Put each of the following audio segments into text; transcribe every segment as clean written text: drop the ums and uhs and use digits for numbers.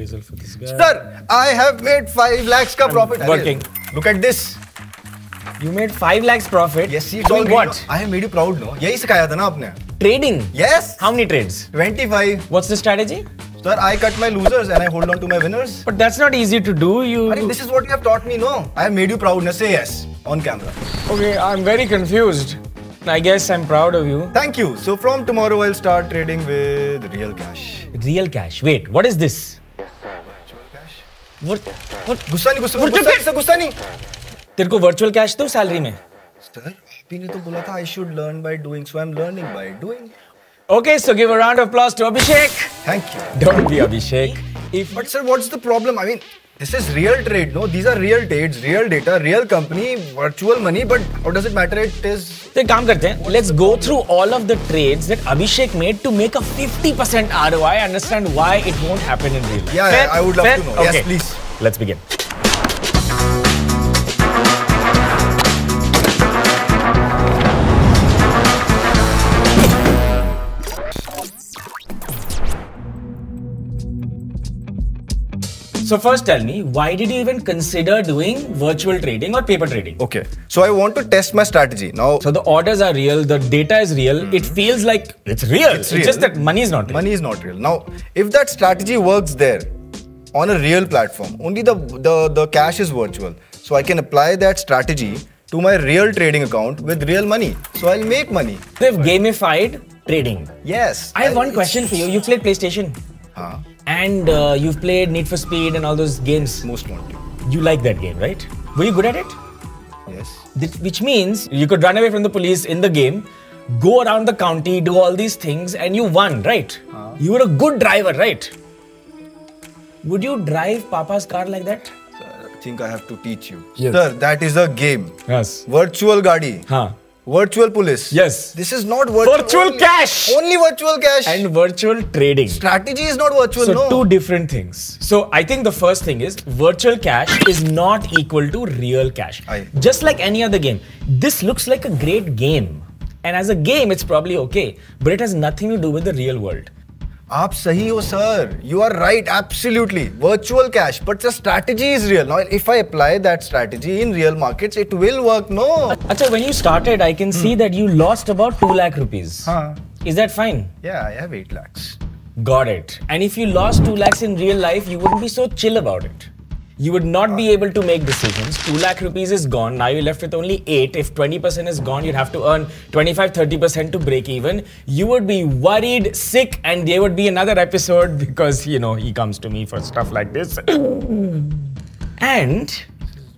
appraisal for this guy. Sir, I have made 5 lakhs ka profit. Working. Look at this. You made 5 lakhs profit? Yes, it's doing all what? I have made you proud, no? यही सिखाया था ना आपने. Trading? Yes. How many trades? 25. What's the strategy? Sir, I cut my losers and I hold on to my winners. But that's not easy to do. This is what you have taught me, no? I have made you proud. Now say yes on camera. Okay, I'm very confused. I guess I'm proud of you. Thank you. So from tomorrow, I'll start trading with real cash. Real cash. Wait, what is this? Virtual cash. What? गुस्सा नहीं, गुस्सा नहीं. तेरे को virtual cash दो salary में? Sir, आपने तो बोला था I should learn by doing, so I'm learning by doing. Okay, so give a round of applause to Abhishek. Thank you. Don't be Abhishek. But sir, what's the problem? I mean, this is real trade, no? These are real trades, real data, real company, virtual money. But how does it matter? It is. तो एक काम करते हैं. Let's go through all of the trades that Abhishek made to make a 50% ROI. Understand why it won't happen in real life. Yeah, I would love to know. Okay. Yes, please. Let's begin. So first tell me, why did you even consider doing virtual trading or paper trading? Okay, so I want to test my strategy. Now, So the orders are real, the data is real, it feels like it's real. It's just that money is not real. Money is not real. Now, if that strategy works there on a real platform, only the cash is virtual. So I can apply that strategy to my real trading account with real money. So I'll make money. They've gamified trading. Yes. I have one question for you. You played PlayStation. And you've played Need for Speed and all those games. Most wanted. You like that game, right? Were you good at it? Yes. Which means you could run away from the police in the game, go around the county, do all these things, and you won, right? You were a good driver, right? Would you drive Papa's car like that? Sir, I think I have to teach you. Yes. Sir, that is a game. Yes. Virtual Gadi. Huh. Virtual police. Yes. This is not virtual. Virtual cash. Only virtual cash. And virtual trading. Strategy is not virtual, So no. two different things. So I think the first thing is virtual cash is not equal to real cash. Just like any other game. This looks like a great game. And as a game, it's probably okay. But it has nothing to do with the real world. आप सही हो, sir. You are right, absolutely. Virtual cash, but the strategy is real. Now, if I apply that strategy in real markets, it will work, no? Acha, when you started, I can see that you lost about 2 lakh rupees. Is that fine? Yeah, I have 8 lakhs. Got it. And if you lost 2 lakhs in real life, you wouldn't be so chill about it. You would not be able to make decisions. 2 lakh rupees is gone. Now you're left with only 8. If 20% is gone, you'd have to earn 25-30% to break even. You would be worried, sick, and there would be another episode because, you know, he comes to me for stuff like this. And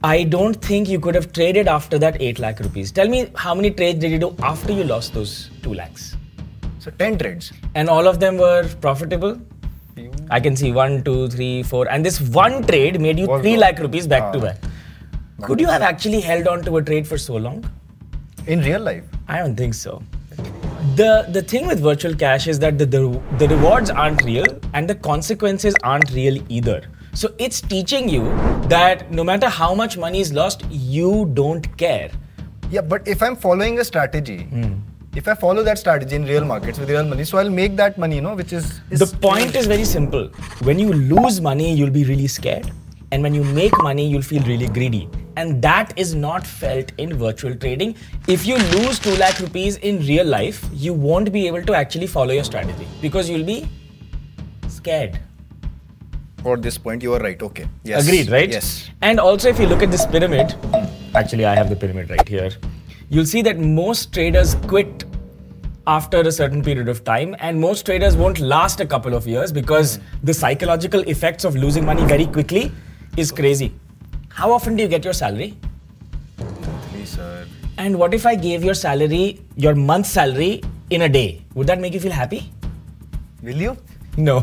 I don't think you could have traded after that 8 lakh rupees. Tell me, how many trades did you do after you lost those 2 lakhs? So 10 trades. And all of them were profitable? I can see 1, 2, 3, 4. And this one trade made you 3 lakh rupees back to back. Could you have actually held on to a trade for so long? In real life? I don't think so. The thing with virtual cash is that the rewards aren't real and the consequences aren't real either. So it's teaching you that no matter how much money is lost, you don't care. Yeah, but if I'm following a strategy, if I follow that strategy in real markets with real money, so I'll make that money, you know, which is... The point is very simple. When you lose money, you'll be really scared. And when you make money, you'll feel really greedy. And that is not felt in virtual trading. If you lose 2 lakh rupees in real life, you won't be able to actually follow your strategy because you'll be scared. For this point, you are right. Okay. Yes. Agreed, right? Yes. And also, if you look at this pyramid, actually, I have the pyramid right here. You'll see that most traders quit after a certain period of time, and most traders won't last a couple of years because the psychological effects of losing money very quickly is crazy. How often do you get your salary? Monthly, sir. And what if I gave your salary, your month's salary, in a day? Would that make you feel happy? Will you? No.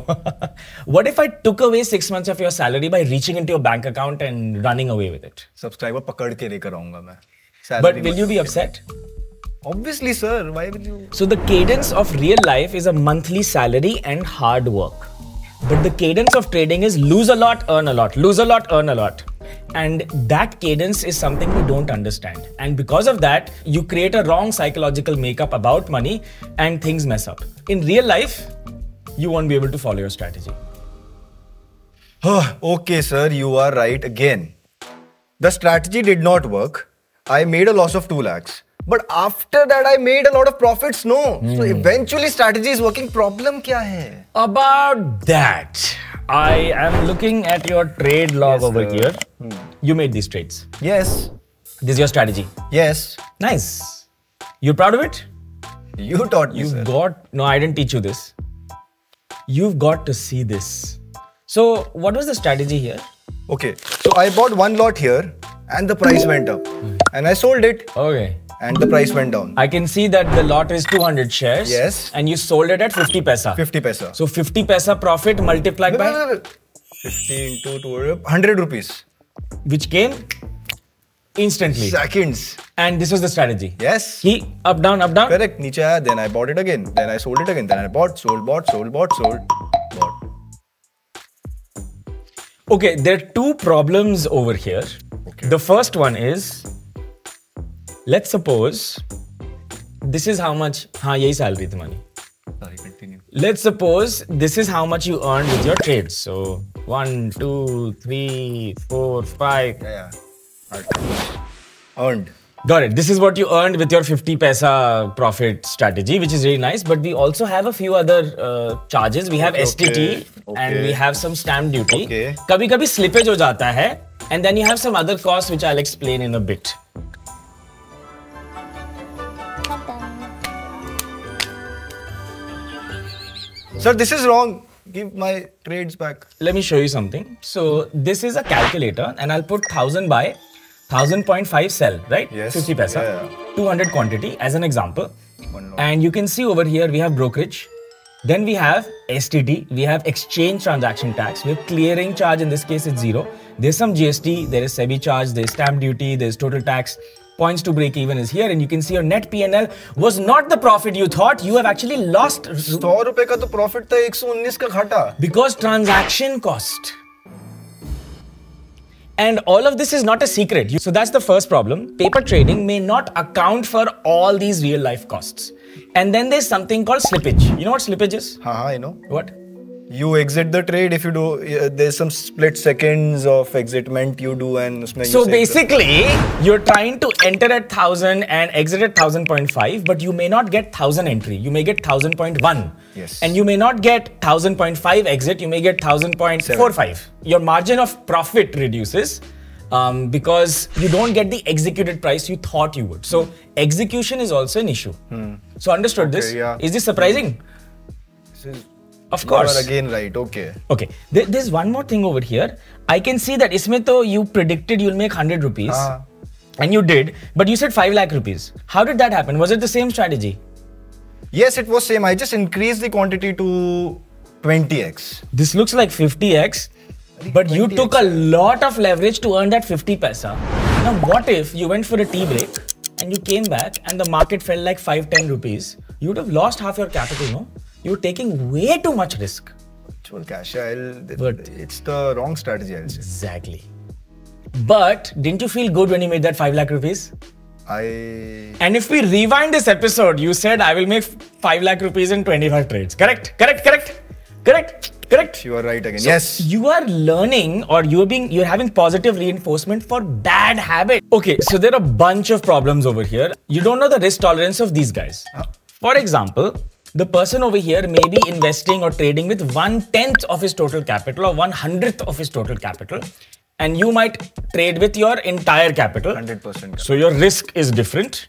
What if I took away 6 months of your salary by reaching into your bank account and running away with it? Subscriber pakad ke lekar aunga main. But will you be upset? Obviously, sir. Why will you? So the cadence of real life is a monthly salary and hard work. But the cadence of trading is lose a lot, earn a lot, lose a lot, earn a lot. And that cadence is something we don't understand. And because of that, you create a wrong psychological makeup about money and things mess up. In real life, you won't be able to follow your strategy. Okay, sir, you are right again. The strategy did not work. I made a loss of 2 lakhs. But after that, I made a lot of profits. No. So eventually, strategy is working. Problem kya hai? About that, I am looking at your trade log over here. You made these trades. Yes. This is your strategy. Yes. Nice. You proud of it? You taught me, sir. No, I didn't teach you this. You've got to see this. So, what was the strategy here? Okay. So, I bought one lot here and the price went up. And I sold it. Okay. And the price went down. I can see that the lot is 200 shares. Yes. And you sold it at 50 paisa. 50 paisa. So 50 paisa profit multiplied by? No. 50 into 200, 100 rupees. Which came instantly. Seconds. And this was the strategy. Yes. He up, down, up, down. Correct. Niche aaya, then I bought it again. Then I sold it again. Then I bought, sold, bought, sold, bought, sold, bought. Okay, there are two problems over here. Okay. The first one is, let's suppose this is how much, yahi salary the money. Sorry, continue. Let's suppose this is how much you earned with your trades. So 1, 2, 3, 4, 5. Yeah. Earned. Got it. This is what you earned with your 50 paisa profit strategy, which is really nice. But we also have a few other charges. We have STT and we have some stamp duty. Okay. Kabhi-kabhi slippage ho jata hai. And then you have some other costs, which I'll explain in a bit. Sir, this is wrong. Give my trades back. Let me show you something. So this is a calculator and I'll put 1000 by 1000.5 sell, right? Yes. 50 paisa. Yeah. 200 quantity as an example. And you can see over here we have brokerage. Then we have STT, we have exchange transaction tax, we have clearing charge, in this case it's 0. There's some GST, there is SEBI charge, there's stamp duty, there's total tax. Points to break even is here, and you can see your net P&L was not the profit you thought. You have actually lost 100 रुपए का तो profit था, 119 का घाटा. Because transaction cost. And all of this is not a secret. So that's the first problem. Paper trading may not account for all these real life costs. And then there's something called slippage. You know what slippage is? I know. What? You exit the trade if you do, there's some split seconds of exitment you do and so basically, you're trying to enter at 1000 and exit at 1000.5, but you may not get 1000 entry. You may get 1000.1. Yes. And you may not get 1000.5 exit, you may get 1000.45. Your margin of profit reduces because you don't get the executed price you thought you would. So execution is also an issue. So understood this? Yeah. Is this surprising? Of course. You are again right, okay. Okay, there's one more thing over here. I can see that isme to you predicted you'll make 100 rupees. And you did, but you said 5 lakh rupees. How did that happen? Was it the same strategy? Yes, it was same. I just increased the quantity to 20x. This looks like 50x, but you took a lot of leverage to earn that 50 paisa. Now what if you went for a tea break and you came back and the market fell like 5-10 rupees? You would have lost half your capital, no? You're taking way too much risk. Actual cash, it's the wrong strategy, I'll say. Exactly. But didn't you feel good when you made that 5 lakh rupees? And if we rewind this episode, you said I will make 5 lakh rupees in 25 trades. Correct? Correct? You are right again. So yes. You are learning, or you're having positive reinforcement for bad habit. Okay, so there are a bunch of problems over here. You don't know the risk tolerance of these guys. For example, the person over here may be investing or trading with 1/10 of his total capital or 1/100th of his total capital. And you might trade with your entire capital. 100%. So your risk is different.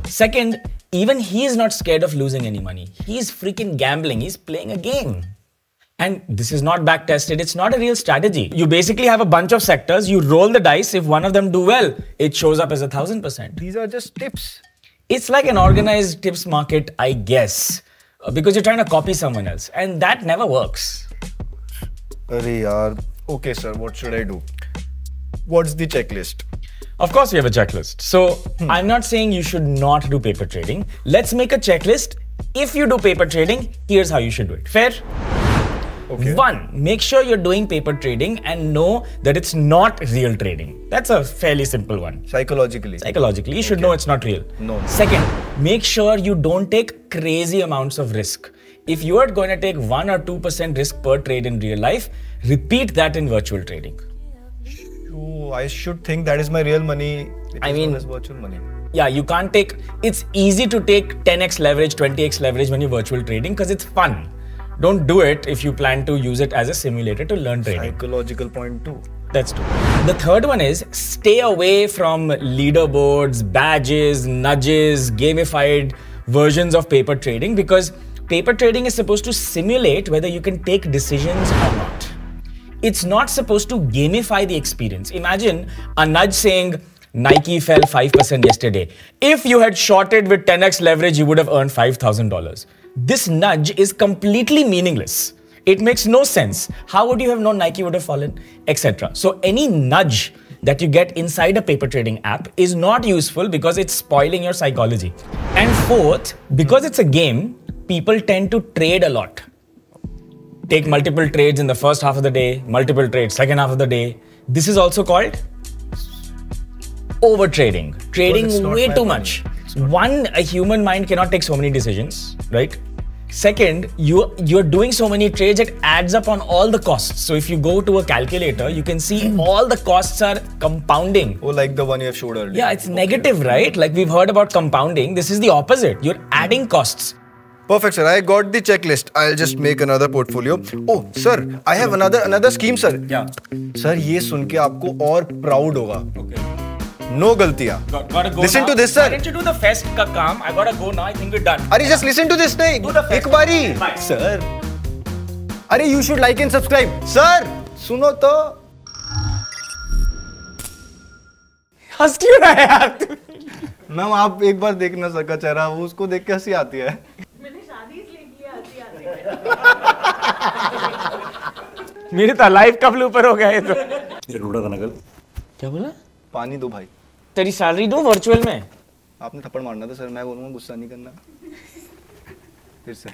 Second, even he is not scared of losing any money. He's freaking gambling. He's playing a game. And this is not back tested. It's not a real strategy. You basically have a bunch of sectors. You roll the dice. If one of them do well, it shows up as 1000%. These are just tips. It's like an organized tips market, I guess. Because you're trying to copy someone else. And that never works. Okay, sir, what should I do? What's the checklist? Of course, we have a checklist. So I'm not saying you should not do paper trading. Let's make a checklist. If you do paper trading, here's how you should do it. Fair? Okay. 1, make sure you're doing paper trading and know that it's not real trading. That's a fairly simple one. Psychologically, you should know it's not real. No. Second, make sure you don't take crazy amounts of risk. If you are going to take 1 or 2% risk per trade in real life, Repeat that in virtual trading. Oh, I should think that is my real money. I mean, it's virtual money. Yeah, you can't take, it's easy to take 10x leverage, 20x leverage when you're virtual trading because it's fun. Don't do it if you plan to use it as a simulator to learn trading. Psychological point too. That's true. The third one is stay away from leaderboards, badges, nudges, gamified versions of paper trading because paper trading is supposed to simulate whether you can take decisions or not. It's not supposed to gamify the experience. Imagine a nudge saying, Nike fell 5% yesterday. If you had shorted with 10x leverage, you would have earned $5,000. This nudge is completely meaningless. It makes no sense. How would you have known Nike would have fallen, etc.? So any nudge that you get inside a paper trading app is not useful because it's spoiling your psychology. And fourth, because it's a game, people tend to trade a lot. Take multiple trades in the first half of the day, multiple trades second half of the day. This is also called over trading. Trading way too much. One, a human mind cannot take so many decisions, right? Second, you're doing so many trades, it adds up on all the costs. So if you go to a calculator, you can see all the costs are compounding. Oh, like the one you have showed earlier. Yeah, it's negative, right? Like we've heard about compounding. This is the opposite. You're adding costs. Perfect, sir. I got the checklist. I'll just make another portfolio. Oh, sir, I have another scheme, sir. Yeah. Sir, ये सुन के आपको और proud होगा. Okay. No गलतियाँ. Gotta go listen now. to this, sir. Why didn't you do the fest ka kaam? I gotta go now. I think we're done. Arey, just listen to this नहीं. Do the fest. एक बारी. Bye. Sir. Arey, you should like and subscribe. Sir, सुनो तो. हंस क्यों रहा है यार तू? मैम आप एक बार देखना सका चेहरा वो उसको देख के हंसी आती है. मैंने शादी इसलिए की आती मेरे तो लाइफ कब ऊपर हो गया ये तो. क्या बोला? पानी दो भाई. तेरी सैलरी दूं वर्चुअल में? आपने थप्पड़ मारना था सर, मैं बोलूँगा गुस्सा नहीं करना. फिर से.